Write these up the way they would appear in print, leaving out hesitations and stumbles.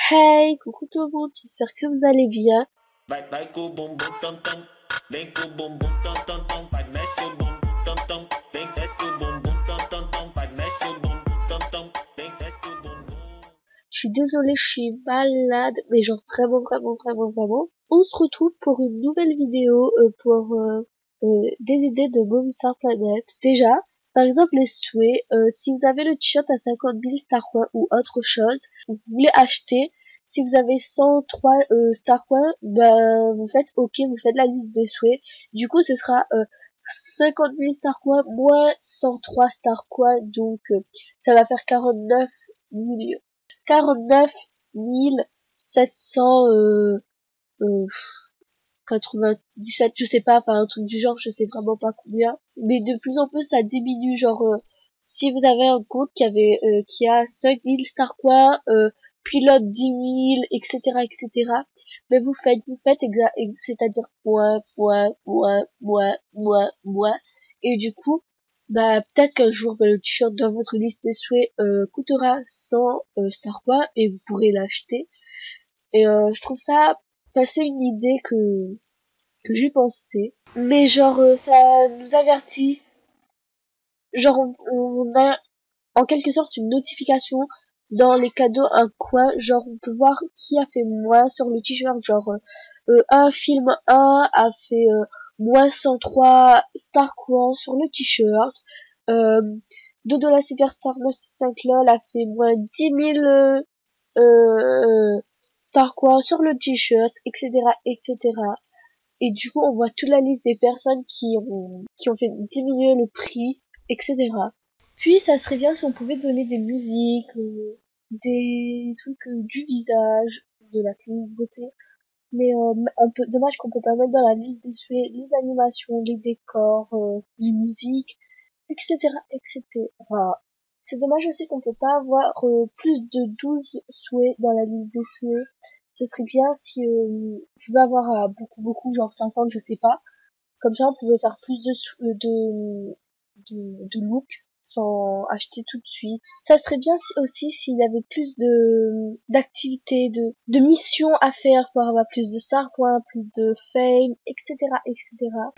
Hey, coucou tout le monde, j'espère que vous allez bien. Vai com o bumbum tam tam, vem com o bumbum tam tam tam, vai mexe o bumbum tam tam, vem desce o bumbum tam tam tam, vai mexe o bumbum tam tam, vem desce o bumbum. Je suis désolée, je suis malade, mais genre vraiment. On se retrouve pour une nouvelle vidéo pour des idées de Movistar Planet. Déjà, par exemple les souhaits, si vous avez le t-shirt à 50 000 Star Coins ou autre chose, vous voulez acheter. Si vous avez 103 Star Coins, ben vous faites OK, vous faites la liste des souhaits. Du coup, ce sera 50 000 Star Coins moins 103 Star Coins, donc ça va faire 49 millions. 49 700 97, je sais pas, enfin un truc du genre, je sais vraiment pas combien. Mais de plus en plus ça diminue, genre si vous avez un compte qui a 5000 Star Coins, puis l'autre 10 000, etc. Mais vous faites c'est-à-dire moins. Et du coup, bah peut-être qu'un jour le t-shirt dans votre liste des souhaits coûtera 100 Star Coins et vous pourrez l'acheter. Et je trouve ça, enfin c'est une idée que j'ai pensé. Mais genre ça nous avertit, genre on a en quelque sorte une notification dans les cadeaux, un coin, genre on peut voir qui a fait moins sur le t-shirt, genre un film 1 a fait moins 103 Star Coins sur le t-shirt, euh, Dodo la Superstar 965 LOL a fait moins 10 000 Star Coins sur le t-shirt, etc. Et du coup, on voit toute la liste des personnes qui ont fait diminuer le prix, etc. Puis, ça serait bien si on pouvait donner des musiques, des trucs du visage, de la clinique beauté. Mais dommage qu'on peut pas mettre dans la liste des souhaits les animations, les décors, les musiques, etc. C'est dommage aussi qu'on peut pas avoir plus de 12 souhaits dans la liste des souhaits. Ce serait bien si on pouvait avoir beaucoup, genre 50, je sais pas. Comme ça, on pouvait faire plus de looks sans acheter tout de suite. Ça serait bien aussi s'il y avait plus d'activités, de missions à faire pour avoir plus de star coins, plus de fame, etc.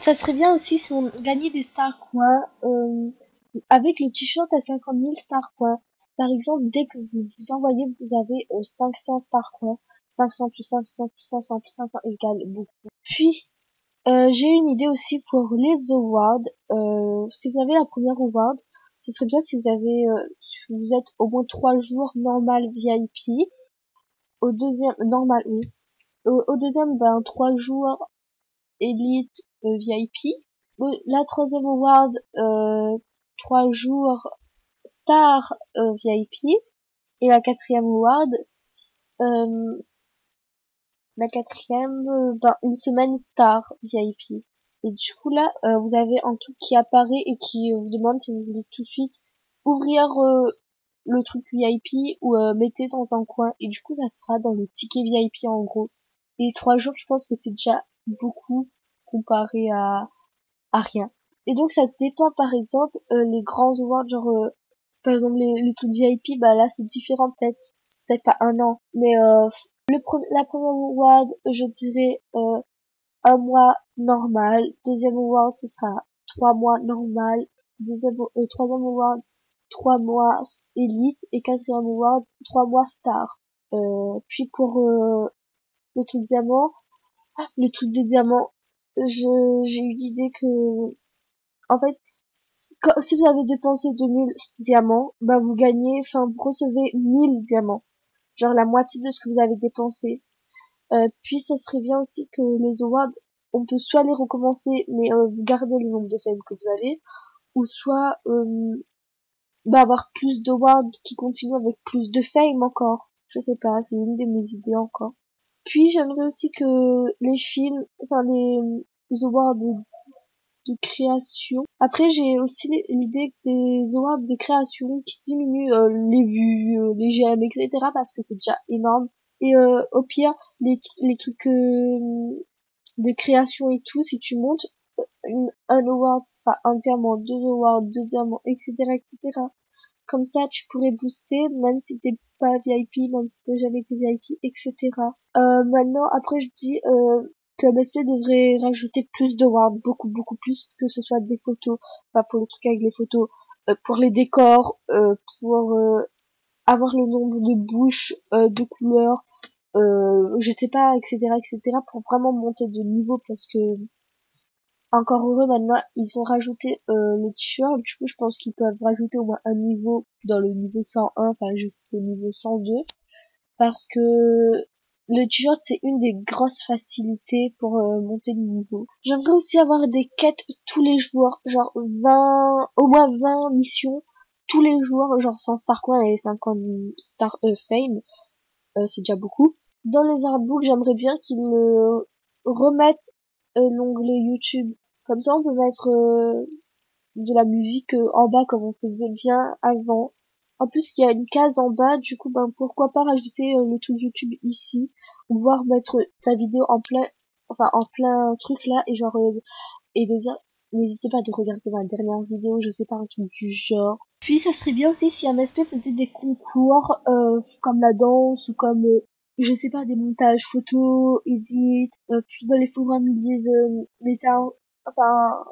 Ça serait bien aussi si on gagnait des star coins avec le t-shirt à 50 000 star coins. Par exemple, dès que vous envoyez, vous avez 500 star coins. 500 plus 500 plus 500 plus 500 égale beaucoup. Puis, j'ai une idée aussi pour les awards. Si vous avez la première award, ce serait bien si vous êtes au moins 3 jours normal VIP. Au deuxième, normal, oui. Au deuxième, ben, 3 jours élite VIP. La troisième award, 3 jours star VIP. Et euh, la quatrième, ben, une semaine star VIP. Et du coup là, vous avez un truc qui apparaît et qui vous demande si vous voulez tout de suite ouvrir le truc VIP ou mettez dans un coin. Et du coup, ça sera dans le ticket VIP en gros. Et 3 jours, je pense que c'est déjà beaucoup comparé à rien. Et donc ça dépend par exemple les grands awards, genre par exemple les trucs VIP, bah là c'est différent peut-être pas un an, mais la première award, je dirais un mois normal. Deuxième award, ce sera 3 mois normal. Troisième award, 3 mois élite. Et quatrième award, 3 mois star. Puis pour le truc diamant, le truc de diamant, j'ai eu l'idée que, en fait, si vous avez dépensé 2000 diamants, bah vous gagnez, enfin vous recevez 1000 diamants. Genre la moitié de ce que vous avez dépensé. Puis ça serait bien aussi que les awards, on peut soit les recommencer, mais vous gardez le nombre de fame que vous avez, ou soit bah, avoir plus d'awards qui continuent avec plus de fame encore. Je sais pas, c'est une de mes idées encore. Puis j'aimerais aussi que les films, enfin les awards de création. Après j'ai aussi l'idée que des awards de création qui diminuent les vues, les j'aime, etc. parce que c'est déjà énorme. Et au pire, les trucs de création et tout, si tu montes un award, ça sera un diamant, deux awards, deux diamants, etc. Comme ça, tu pourrais booster, même si t'es pas VIP, même si t'as jamais été VIP, etc. Maintenant, après, je dis que MSP devrait rajouter plus de wards, beaucoup plus, que ce soit des photos, enfin pour le truc avec les photos, pour les décors, pour avoir le nombre de bouches, de couleurs, je sais pas, etc., pour vraiment monter de niveau, parce que encore heureux maintenant, ils ont rajouté le t-shirt. Du coup, je pense qu'ils peuvent rajouter au moins un niveau dans le niveau 101, enfin jusqu'au niveau 102, parce que le t-shirt c'est une des grosses facilités pour monter le niveau. J'aimerais aussi avoir des quêtes tous les jours, genre 20, au moins 20 missions tous les jours, genre 100 star coins et 50 star fame, c'est déjà beaucoup. Dans les artbooks, j'aimerais bien qu'ils remettent l'onglet YouTube. Comme ça, on peut mettre de la musique en bas comme on faisait bien avant. En plus, il y a une case en bas, du coup, ben pourquoi pas rajouter le truc YouTube ici, ou voir mettre ta vidéo en plein, enfin en plein truc là, et genre et de dire n'hésitez pas de regarder ma dernière vidéo, je sais pas, un truc du genre. Puis ça serait bien aussi si MSP faisait des concours comme la danse ou comme je sais pas, des montages photos, edit, puis dans les forums ils disent enfin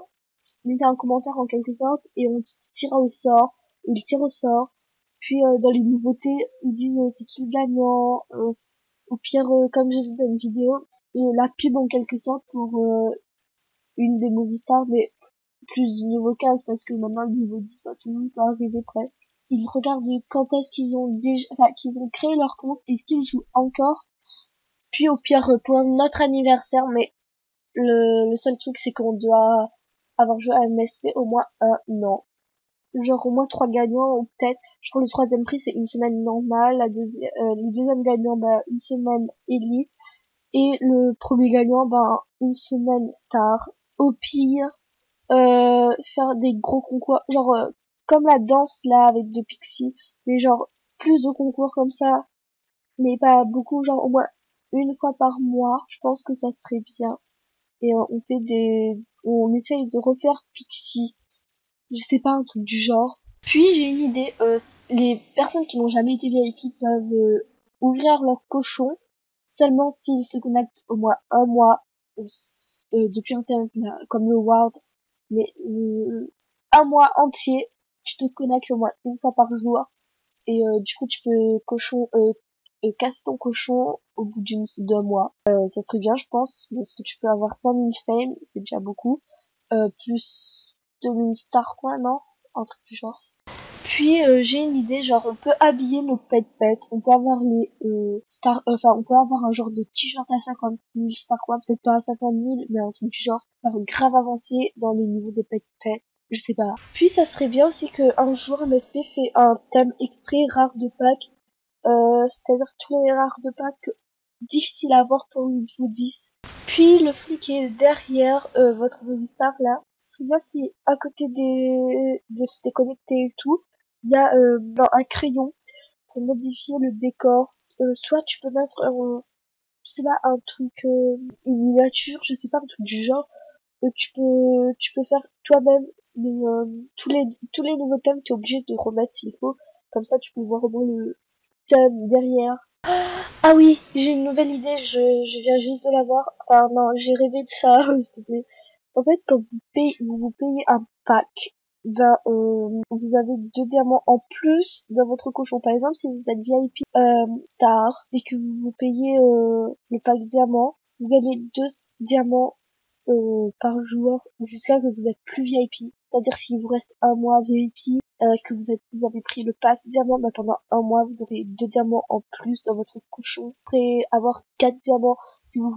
mettez un commentaire en quelque sorte et on tire au sort, il tire au sort. Puis dans les nouveautés, ils disent c'est qui le gagnant, au pire comme j'ai vu dans une vidéo, la pub en quelque sorte pour une des movie stars, mais plus du niveau 15 parce que maintenant le niveau 10 bah, tout le monde peut arriver presque. Ils regardent quand est-ce qu'ils ont déjà, enfin qu'ils ont créé leur compte et qu'ils jouent encore. Puis au pire pour notre anniversaire, mais le seul truc c'est qu'on doit avoir joué à MSP au moins un an. Genre au moins 3 gagnants ou peut-être, je crois le troisième prix c'est une semaine normale, le deuxième gagnant bah une semaine élite et le premier gagnant bah une semaine star. Au pire faire des gros concours genre comme la danse là avec deux Pixies, mais genre plus de concours comme ça, mais pas beaucoup, genre au moins une fois par mois, je pense que ça serait bien. Et on essaye de refaire Pixie, je sais pas, un truc du genre. Puis j'ai une idée, les personnes qui n'ont jamais été VIP peuvent ouvrir leur cochon seulement s'ils se connectent au moins un mois depuis internet, comme le World, mais un mois entier, tu te connectes au moins une fois par jour et du coup tu peux casser ton cochon au bout d'un mois. Ça serait bien je pense, parce que tu peux avoir 5000 fame, c'est déjà beaucoup, plus 2000 stars quoi, non? Un truc du genre. Puis j'ai une idée, genre on peut habiller nos pets, on peut avoir les stars, enfin on peut avoir un genre de t-shirt à 50 000 stars quoi, peut-être pas à 50 000, mais un truc du genre, faire grave avancé dans les niveaux des pets, je sais pas. Puis ça serait bien aussi que un jour MSP fait un thème exprès rare de Pâques, c'est-à-dire tous les rares de Pâques difficiles à avoir pour une niveau 10. Puis le truc qui est derrière votre star là, ce serait bien si à côté de se déconnecter et tout, il y a un crayon pour modifier le décor. Soit tu peux mettre je sais pas, un truc, une miniature, je sais pas, un truc du genre. Tu peux faire toi-même tous les nouveaux thèmes, t'es obligé de remettre s'il faut. Comme ça, tu peux voir au moins le thème derrière. Ah oui, j'ai une nouvelle idée, je viens juste de l'avoir. Ah non, j'ai rêvé de ça, s'il te plaît. En fait, quand vous payez un pack, ben, vous avez 2 diamants en plus dans votre cochon. Par exemple, si vous êtes VIP star et que vous payez le pack diamant, vous gagnez 2 diamants par joueur jusqu'à que vous êtes plus VIP. C'est-à-dire s'il vous reste un mois VIP, que vous avez pris le pack diamant, bah pendant un mois vous aurez 2 diamants en plus dans votre cochon. Vous pourrez avoir 4 diamants si vous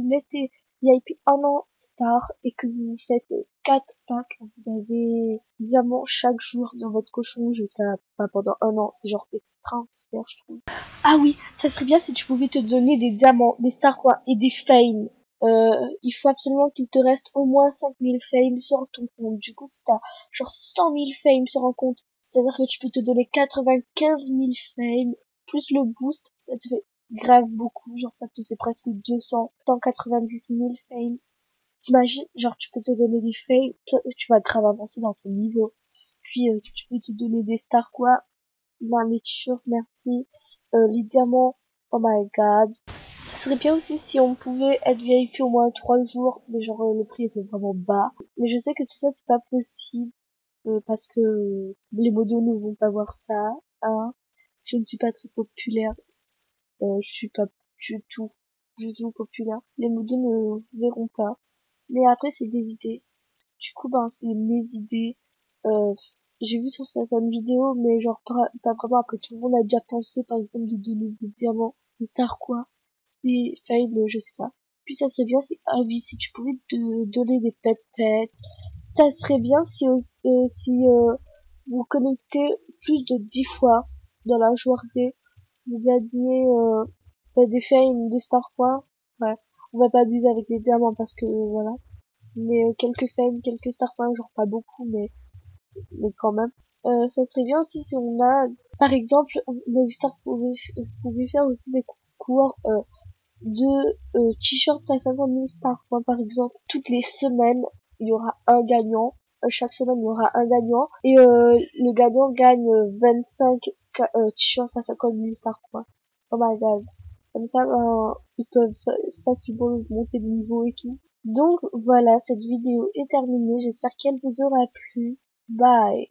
mettez VIP un an star et que vous faites 4 packs, vous avez diamants chaque jour dans votre cochon jusqu'à pas pendant un an. C'est genre extraordinaire je trouve. Ah oui, ça serait bien si tu pouvais te donner des diamants, des star quoi et des fames. Il faut absolument qu'il te reste au moins 5000 fames sur ton compte. Du coup, si t'as genre 100 000 fames sur un compte, c'est-à-dire que tu peux te donner 95 000 fames, plus le boost, ça te fait grave beaucoup. Genre, ça te fait presque 190 000 fames. T'imagines, genre, tu peux te donner des fames, tu vas grave avancer dans ton niveau. puis si tu veux te donner des stars quoi, ben les t-shirts merci, les diamants, oh my god. Ça serait bien aussi si on pouvait être VIP au moins 3 jours, mais genre le prix était vraiment bas. Mais je sais que tout ça c'est pas possible, parce que les modos ne vont pas voir ça, hein. Je ne suis pas très populaire, je suis pas du tout populaire. Les modos ne verront pas. Mais après c'est des idées. Du coup ben c'est mes idées. Euh, j'ai vu sur certaines vidéos, mais genre pas vraiment. Après tout le monde a déjà pensé par exemple de donner des diamants, des stars quoi, des fails, je sais pas. Puis ça serait bien si, ah oui, si tu pouvais te donner des pets. Ça serait bien si vous connectez plus de 10 fois dans la journée, vous gagnez des fails, des star points. Ouais, on va pas abuser avec les diamants parce que voilà. Mais quelques fails, quelques star points, genre pas beaucoup, mais quand même. Ça serait bien aussi si on a, par exemple, Movistar pouvait faire aussi des concours de t-shirts à 50 000 stars points par exemple. Toutes les semaines, il y aura un gagnant. Chaque semaine, il y aura un gagnant. Et le gagnant gagne 25 t-shirts à 50 000 stars points. Oh my god. Comme ça, ils peuvent facilement monter de niveau et tout. Donc voilà, cette vidéo est terminée. J'espère qu'elle vous aura plu. Bye.